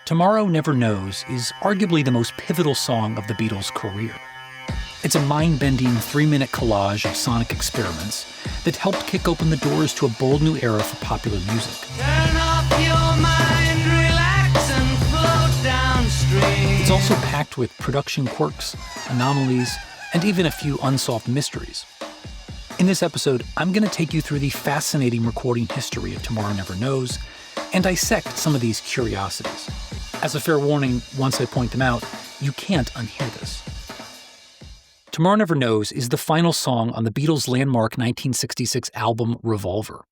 Tomorrow Never Knows is arguably the most pivotal song of the Beatles' career. It's a mind-bending 3-minute collage of sonic experiments that helped kick open the doors to a bold new era for popular music. Turn off your mind, relax and float downstream. It's also packed with production quirks, anomalies, and even a few unsolved mysteries. In this episode, I'm going to take you through the fascinating recording history of Tomorrow Never Knows and dissect some of these curiosities. As a fair warning, once I point them out, you can't unhear this. Tomorrow Never Knows is the final song on the Beatles' landmark 1966 album Revolver.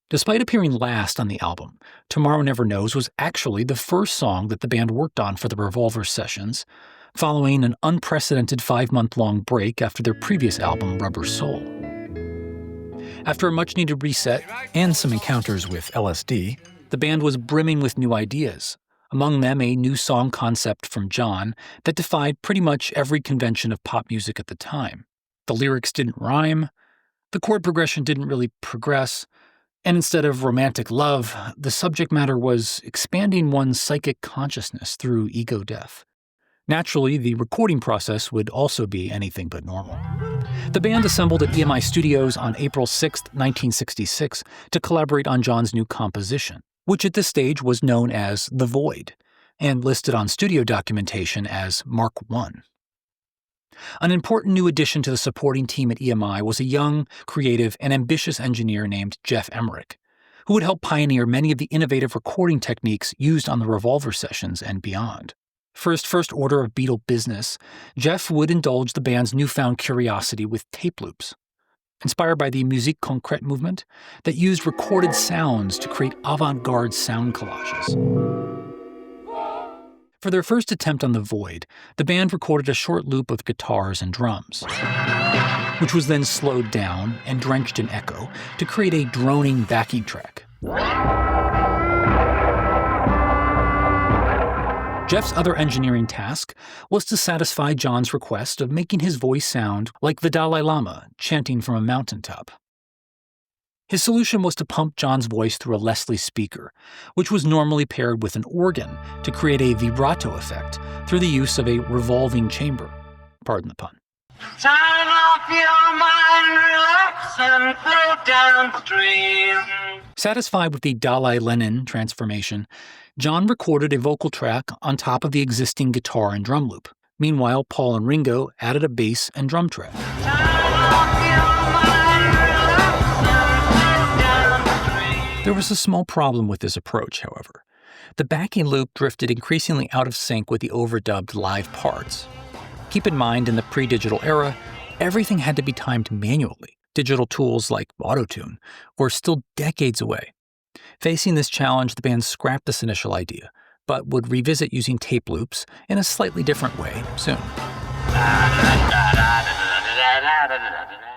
Despite appearing last on the album, Tomorrow Never Knows was actually the first song that the band worked on for the Revolver sessions, following an unprecedented 5-month-long break after their previous album Rubber Soul. After a much-needed reset and some encounters with LSD, the band was brimming with new ideas, among them a new song concept from John that defied pretty much every convention of pop music at the time. The lyrics didn't rhyme, the chord progression didn't really progress, and instead of romantic love, the subject matter was expanding one's psychic consciousness through ego death. Naturally, the recording process would also be anything but normal. The band assembled at EMI Studios on April 6, 1966, to collaborate on John's new composition, which at this stage was known as The Void, and listed on studio documentation as Mark I. An important new addition to the supporting team at EMI was a young, creative, and ambitious engineer named Jeff Emmerich, who would help pioneer many of the innovative recording techniques used on the Revolver sessions and beyond. For his first order of Beatle business, Jeff would indulge the band's newfound curiosity with tape loops, inspired by the musique concrète movement that used recorded sounds to create avant-garde sound collages. For their first attempt on The Void, the band recorded a short loop of guitars and drums, which was then slowed down and drenched in echo to create a droning backing track. Jeff's other engineering task was to satisfy John's request of making his voice sound like the Dalai Lama chanting from a mountaintop. His solution was to pump John's voice through a Leslie speaker, which was normally paired with an organ to create a vibrato effect through the use of a revolving chamber. Pardon the pun. Turn off your mind, relax and float downstream. Satisfied with the Dalai Lennon transformation, John recorded a vocal track on top of the existing guitar and drum loop. Meanwhile, Paul and Ringo added a bass and drum track. There was a small problem with this approach, however. The backing loop drifted increasingly out of sync with the overdubbed live parts. Keep in mind, in the pre-digital era, everything had to be timed manually. Digital tools like Auto-Tune were still decades away. Facing this challenge, the band scrapped this initial idea, but would revisit using tape loops in a slightly different way soon.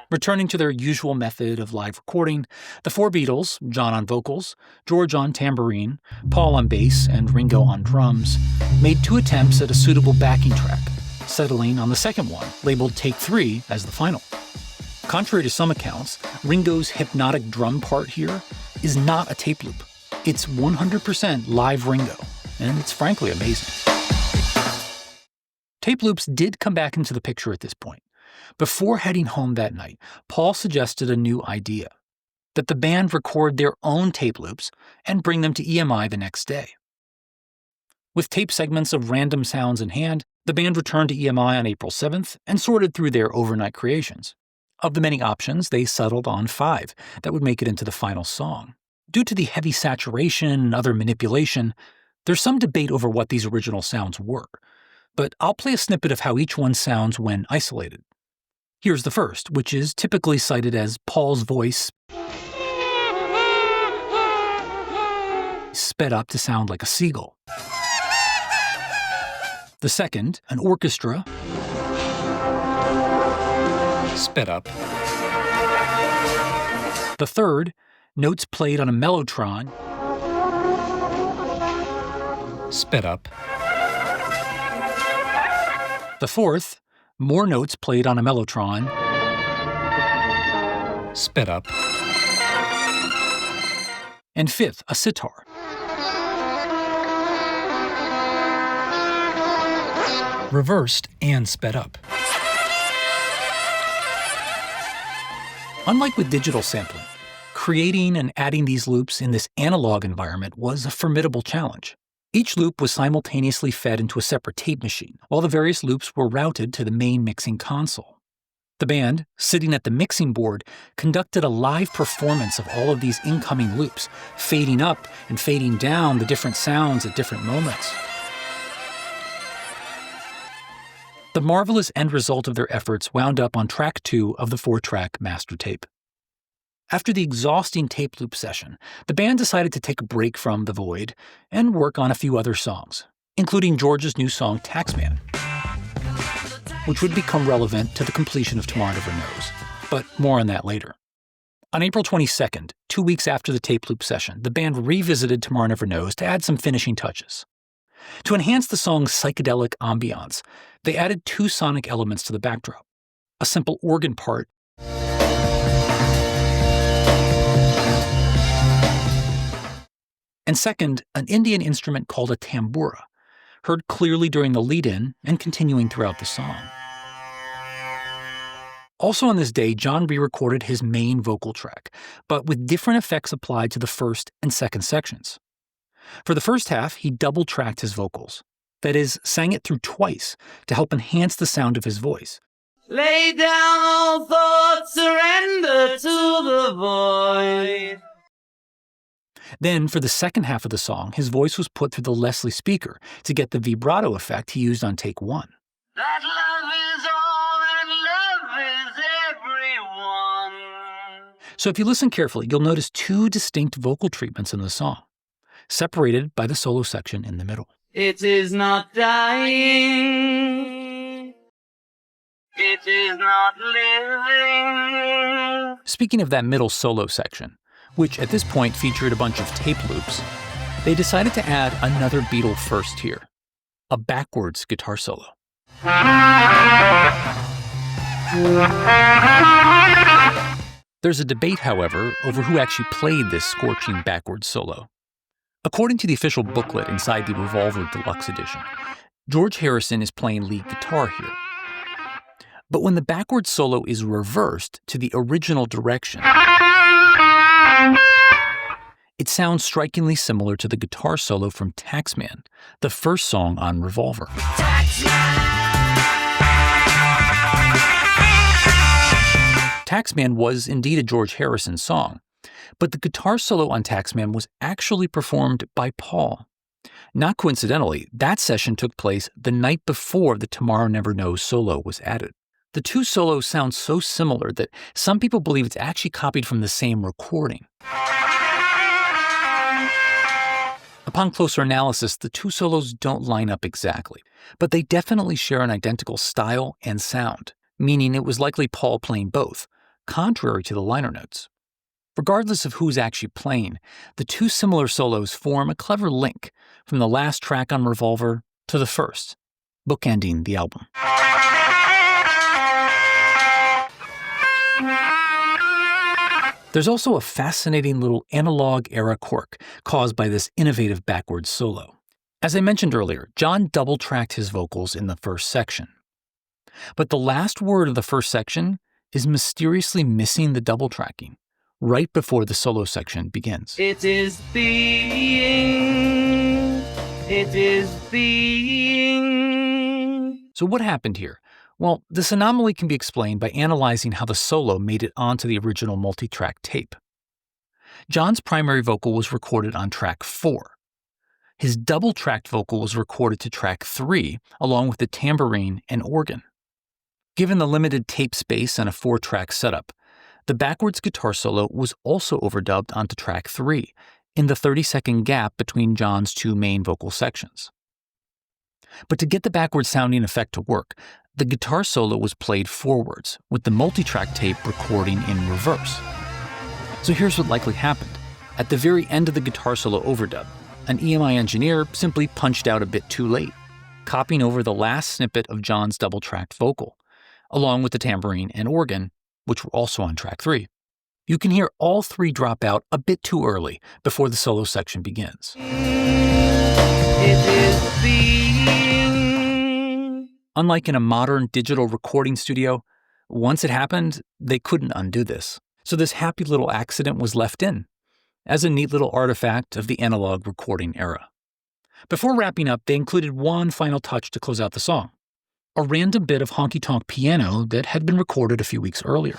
Returning to their usual method of live recording, the four Beatles, John on vocals, George on tambourine, Paul on bass, and Ringo on drums, made 2 attempts at a suitable backing track, settling on the second one, labeled Take 3, as the final. Contrary to some accounts, Ringo's hypnotic drum part here is not a tape loop. It's 100% live Ringo, and it's frankly amazing. Tape loops did come back into the picture at this point. Before heading home that night, Paul suggested a new idea, that the band record their own tape loops and bring them to EMI the next day. With tape segments of random sounds in hand, the band returned to EMI on April 7th and sorted through their overnight creations. Of the many options, they settled on 5 that would make it into the final song. Due to the heavy saturation and other manipulation, there's some debate over what these original sounds were, but I'll play a snippet of how each one sounds when isolated. Here's the first, which is typically cited as Paul's voice sped up to sound like a seagull. The second, an orchestra sped up. The third, notes played on a mellotron sped up. The fourth, more notes played on a mellotron sped up. And fifth, a sitar reversed and sped up. Unlike with digital sampling, creating and adding these loops in this analog environment was a formidable challenge. Each loop was simultaneously fed into a separate tape machine, while the various loops were routed to the main mixing console. The band, sitting at the mixing board, conducted a live performance of all of these incoming loops, fading up and fading down the different sounds at different moments. The marvelous end result of their efforts wound up on track 2 of the 4-track master tape. After the exhausting tape loop session, the band decided to take a break from The Void and work on a few other songs, including George's new song Taxman, which would become relevant to the completion of Tomorrow Never Knows, but more on that later. On April 22nd, 2 weeks after the tape loop session, the band revisited Tomorrow Never Knows to add some finishing touches. To enhance the song's psychedelic ambiance, they added 2 sonic elements to the backdrop: a simple organ part and second, an Indian instrument called a tambura, heard clearly during the lead-in and continuing throughout the song. Also on this day, John re-recorded his main vocal track, but with different effects applied to the first and second sections. For the first half, he double-tracked his vocals. That is, sang it through twice to help enhance the sound of his voice. Lay down all thoughts, surrender to the void. Then, for the second half of the song, his voice was put through the Leslie speaker to get the vibrato effect he used on take 1. That love is all and love is everyone. So if you listen carefully, you'll notice 2 distinct vocal treatments in the song, separated by the solo section in the middle. It is not dying. It is not living. Speaking of that middle solo section, which at this point featured a bunch of tape loops, they decided to add another Beatle first here, a backwards guitar solo. There's a debate, however, over who actually played this scorching backwards solo. According to the official booklet inside the Revolver Deluxe Edition, George Harrison is playing lead guitar here. But when the backwards solo is reversed to the original direction, it sounds strikingly similar to the guitar solo from Taxman, the first song on Revolver. Taxman was indeed a George Harrison song, but the guitar solo on Taxman was actually performed by Paul. Not coincidentally, that session took place the night before the Tomorrow Never Knows solo was added. The 2 solos sound so similar that some people believe it's actually copied from the same recording. Upon closer analysis, the 2 solos don't line up exactly, but they definitely share an identical style and sound, meaning it was likely Paul playing both, contrary to the liner notes. Regardless of who's actually playing, the 2 similar solos form a clever link from the last track on Revolver to the first, bookending the album. There's also a fascinating little analog-era quirk caused by this innovative backwards solo. As I mentioned earlier, John double-tracked his vocals in the first section. But the last word of the first section is mysteriously missing the double-tracking, right before the solo section begins. It is being. It is being. So what happened here? Well, this anomaly can be explained by analyzing how the solo made it onto the original multi-track tape. John's primary vocal was recorded on track 4. His double-tracked vocal was recorded to track 3, along with the tambourine and organ. Given the limited tape space and a 4-track setup, the backwards guitar solo was also overdubbed onto track 3, in the 30-second gap between John's 2 main vocal sections. But to get the backwards sounding effect to work, the guitar solo was played forwards, with the multi-track tape recording in reverse. So here's what likely happened. At the very end of the guitar solo overdub, an EMI engineer simply punched out a bit too late, copying over the last snippet of John's double-tracked vocal, along with the tambourine and organ, which were also on track 3. You can hear all 3 drop out a bit too early before the solo section begins. It is being. Unlike in a modern digital recording studio, once it happened, they couldn't undo this. So this happy little accident was left in, as a neat little artifact of the analog recording era. Before wrapping up, they included one final touch to close out the song, a random bit of honky-tonk piano that had been recorded a few weeks earlier.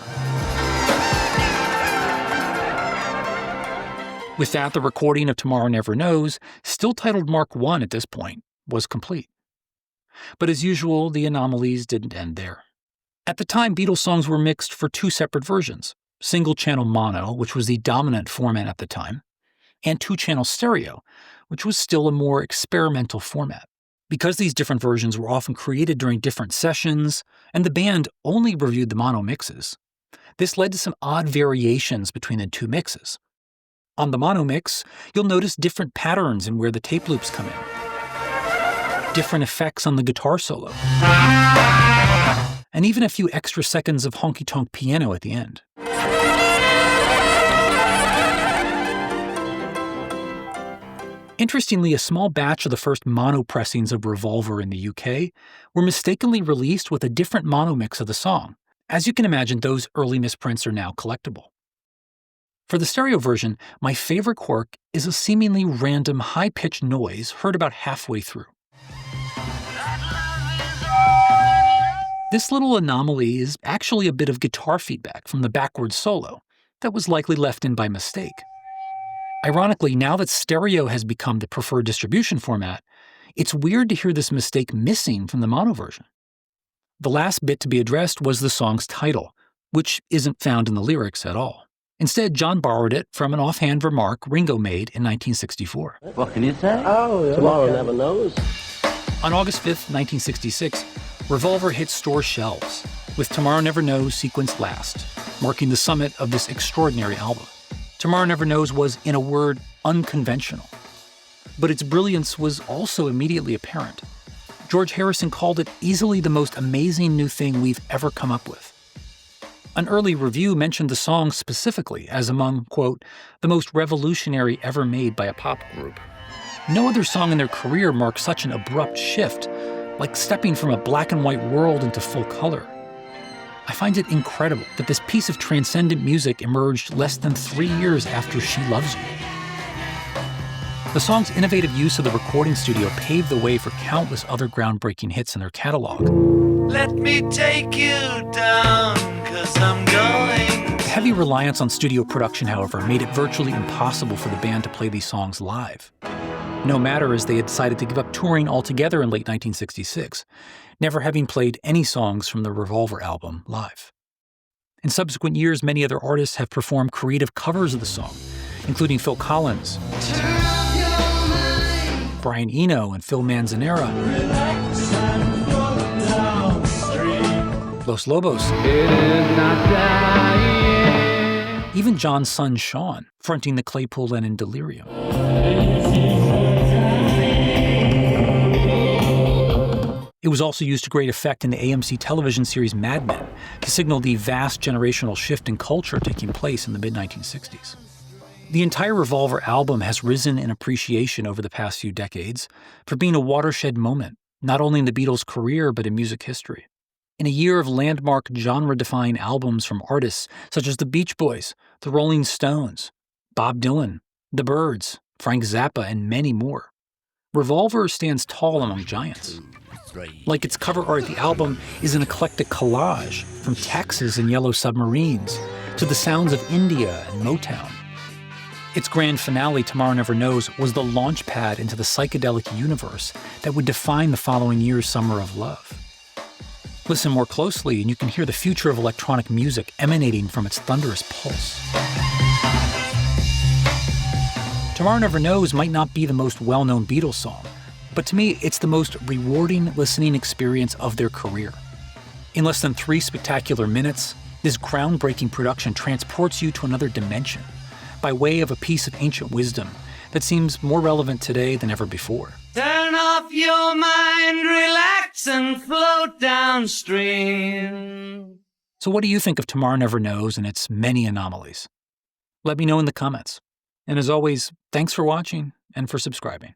With that, the recording of Tomorrow Never Knows, still titled Mark I at this point, was complete. But as usual, the Anomalies didn't end there. At the time, Beatles songs were mixed for two separate versions, single-channel mono, which was the dominant format at the time, and two-channel stereo, which was still a more experimental format. Because these different versions were often created during different sessions, and the band only reviewed the mono mixes, this led to some odd variations between the two mixes. On the mono mix, you'll notice different patterns in where the tape loops come in, different effects on the guitar solo, and even a few extra seconds of honky-tonk piano at the end. Interestingly, a small batch of the first mono pressings of Revolver in the UK were mistakenly released with a different mono mix of the song. As you can imagine, those early misprints are now collectible. For the stereo version, my favorite quirk is a seemingly random high-pitched noise heard about halfway through. This little anomaly is actually a bit of guitar feedback from the backwards solo that was likely left in by mistake. Ironically, now that stereo has become the preferred distribution format, it's weird to hear this mistake missing from the mono version. The last bit to be addressed was the song's title, which isn't found in the lyrics at all. Instead, John borrowed it from an offhand remark Ringo made in 1964. What can you say? Tomorrow never knows. On August 5th, 1966, Revolver hit store shelves, with Tomorrow Never Knows sequenced last, marking the summit of this extraordinary album. Tomorrow Never Knows was, in a word, unconventional. But its brilliance was also immediately apparent. George Harrison called it easily the most amazing new thing we've ever come up with. An early review mentioned the song specifically as among, quote, the most revolutionary ever made by a pop group. No other song in their career marked such an abrupt shift, like stepping from a black and white world into full color. I find it incredible that this piece of transcendent music emerged less than 3 years after She Loves You. The song's innovative use of the recording studio paved the way for countless other groundbreaking hits in their catalog. Let me take you down, 'cause I'm going. The heavy reliance on studio production, however, made it virtually impossible for the band to play these songs live. No matter as they had decided to give up touring altogether in late 1966, never having played any songs from the Revolver album live. In subsequent years, many other artists have performed creative covers of the song, including Phil Collins, Brian Eno, and Phil Manzanera, Los Lobos, even John's son Sean, fronting the Claypool Lennon Delirium. It was also used to great effect in the AMC television series Mad Men to signal the vast generational shift in culture taking place in the mid-1960s. The entire Revolver album has risen in appreciation over the past few decades for being a watershed moment, not only in the Beatles' career but in music history. In a year of landmark genre-defining albums from artists such as the Beach Boys, the Rolling Stones, Bob Dylan, the Byrds, Frank Zappa, and many more, Revolver stands tall among giants. Like its cover art, the album is an eclectic collage from Texas and Yellow Submarines to the sounds of India and Motown. Its grand finale, Tomorrow Never Knows, was the launch pad into the psychedelic universe that would define the following year's Summer of Love. Listen more closely and you can hear the future of electronic music emanating from its thunderous pulse. Tomorrow Never Knows might not be the most well-known Beatles song, but to me, it's the most rewarding listening experience of their career. In less than 3 spectacular minutes, this groundbreaking production transports you to another dimension by way of a piece of ancient wisdom that seems more relevant today than ever before. Turn off your mind, relax and float downstream. So what do you think of Tomorrow Never Knows and its many anomalies? Let me know in the comments. And as always, thanks for watching and for subscribing.